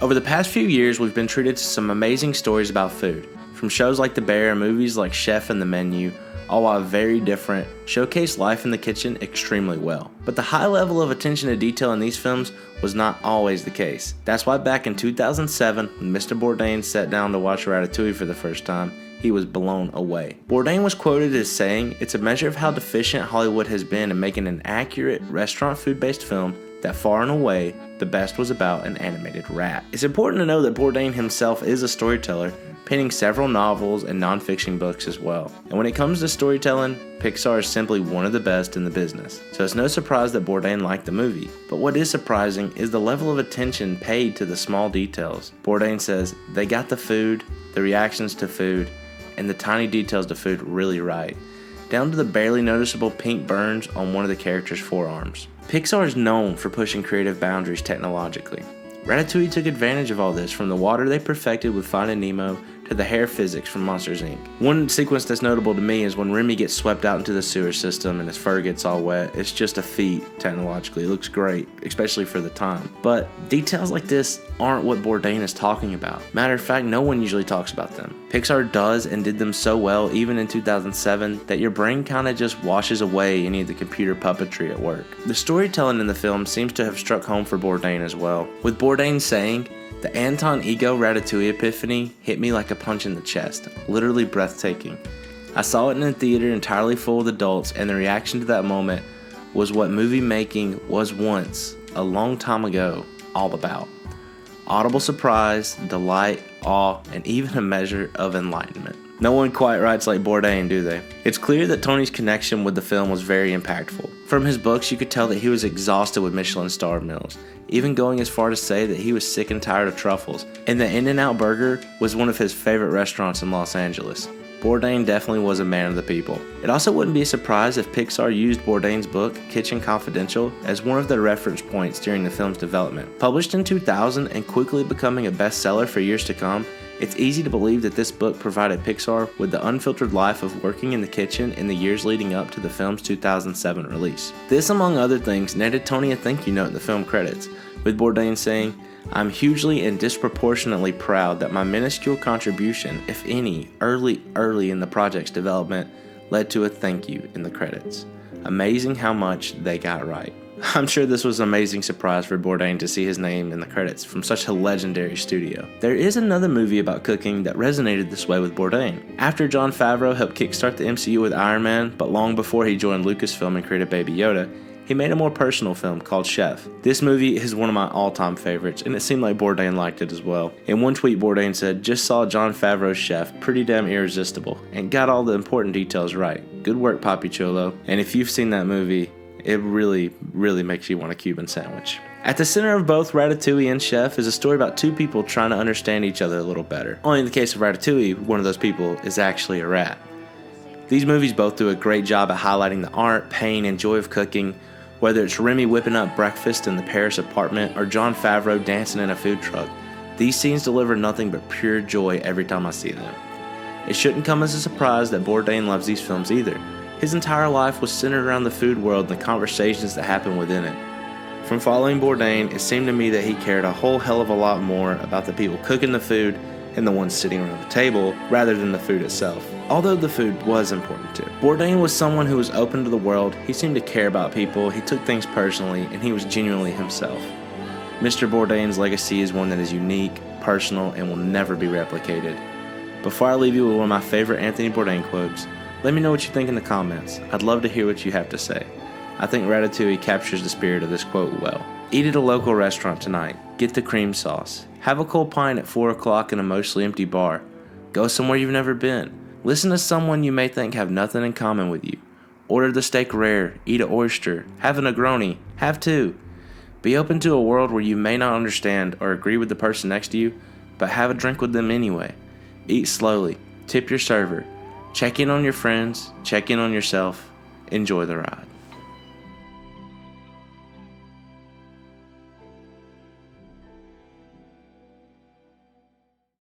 Over the past few years, we've been treated to some amazing stories about food. From shows like The Bear and movies like Chef and the Menu, all while very different, showcase life in the kitchen extremely well. But the high level of attention to detail in these films was not always the case. That's why back in 2007, when Mr. Bourdain sat down to watch Ratatouille for the first time, he was blown away. Bourdain was quoted as saying, "It's a measure of how deficient Hollywood has been in making an accurate restaurant food-based film that far and away, the best was about an animated rat." It's important to know that Bourdain himself is a storyteller, penning several novels and non-fiction books as well. And when it comes to storytelling, Pixar is simply one of the best in the business. So it's no surprise that Bourdain liked the movie. But what is surprising is the level of attention paid to the small details. Bourdain says, "They got the food, the reactions to food, and the tiny details to food really right, down to the barely noticeable pink burns on one of the characters' forearms." Pixar is known for pushing creative boundaries technologically. Ratatouille took advantage of all this, from the water they perfected with Finding Nemo to the hair physics from Monsters, Inc. One sequence that's notable to me is when Remy gets swept out into the sewer system and his fur gets all wet. It's just a feat technologically. It looks great, especially for the time. But details like this aren't what Bourdain is talking about. Matter of fact, no one usually talks about them. Pixar does and did them so well, even in 2007, that your brain kind of just washes away any of the computer puppetry at work. The storytelling in the film seems to have struck home for Bourdain as well, with Bourdain saying, "The Anton Ego Ratatouille epiphany hit me like a punch in the chest, literally breathtaking. I saw it in a theater entirely full of adults, and the reaction to that moment was what movie making was once, a long time ago, all about. Audible surprise, delight, awe, and even a measure of enlightenment." No one quite writes like Bourdain, do they? It's clear that Tony's connection with the film was very impactful. From his books, you could tell that he was exhausted with Michelin-starred meals, even going as far to say that he was sick and tired of truffles, and the In-N-Out Burger was one of his favorite restaurants in Los Angeles. Bourdain definitely was a man of the people. It also wouldn't be a surprise if Pixar used Bourdain's book, Kitchen Confidential, as one of their reference points during the film's development. Published in 2000 and quickly becoming a bestseller for years to come, it's easy to believe that this book provided Pixar with the unfiltered life of working in the kitchen in the years leading up to the film's 2007 release. This, among other things, netted Tony a thank you note in the film credits, with Bourdain saying, "I'm hugely and disproportionately proud that my minuscule contribution, if any, early in the project's development, led to a thank you in the credits. Amazing how much they got right." I'm sure this was an amazing surprise for Bourdain to see his name in the credits from such a legendary studio. There is another movie about cooking that resonated this way with Bourdain. After Jon Favreau helped kickstart the MCU with Iron Man, but long before he joined Lucasfilm and created Baby Yoda, he made a more personal film called Chef. This movie is one of my all-time favorites, and it seemed like Bourdain liked it as well. In one tweet, Bourdain said, "Just saw Jon Favreau's Chef, pretty damn irresistible, and got all the important details right. Good work, Papi Chulo." And if you've seen that movie, it really makes you want a Cuban sandwich. At the center of both Ratatouille and Chef is a story about two people trying to understand each other a little better. Only in the case of Ratatouille, one of those people is actually a rat. These movies both do a great job at highlighting the art, pain, and joy of cooking, whether it's Remy whipping up breakfast in the Paris apartment or Jon Favreau dancing in a food truck. These scenes deliver nothing but pure joy every time I see them. It shouldn't come as a surprise that Bourdain loves these films either. His entire life was centered around the food world and the conversations that happen within it. From following Bourdain, it seemed to me that he cared a whole hell of a lot more about the people cooking the food and the ones sitting around the table, rather than the food itself. Although the food was important too. Bourdain was someone who was open to the world, he seemed to care about people, he took things personally, and he was genuinely himself. Mr. Bourdain's legacy is one that is unique, personal, and will never be replicated. Before I leave you with one of my favorite Anthony Bourdain quotes, let me know what you think in the comments. I'd love to hear what you have to say. I think Ratatouille captures the spirit of this quote well. Eat at a local restaurant tonight. Get the cream sauce. Have a cold pint at 4 o'clock in a mostly empty bar. Go somewhere you've never been. Listen to someone you may think have nothing in common with you. Order the steak rare. Eat an oyster. Have a Negroni. Have two. Be open to a world where you may not understand or agree with the person next to you, but have a drink with them anyway. Eat slowly. Tip your server. Check in on your friends. Check in on yourself. Enjoy the ride.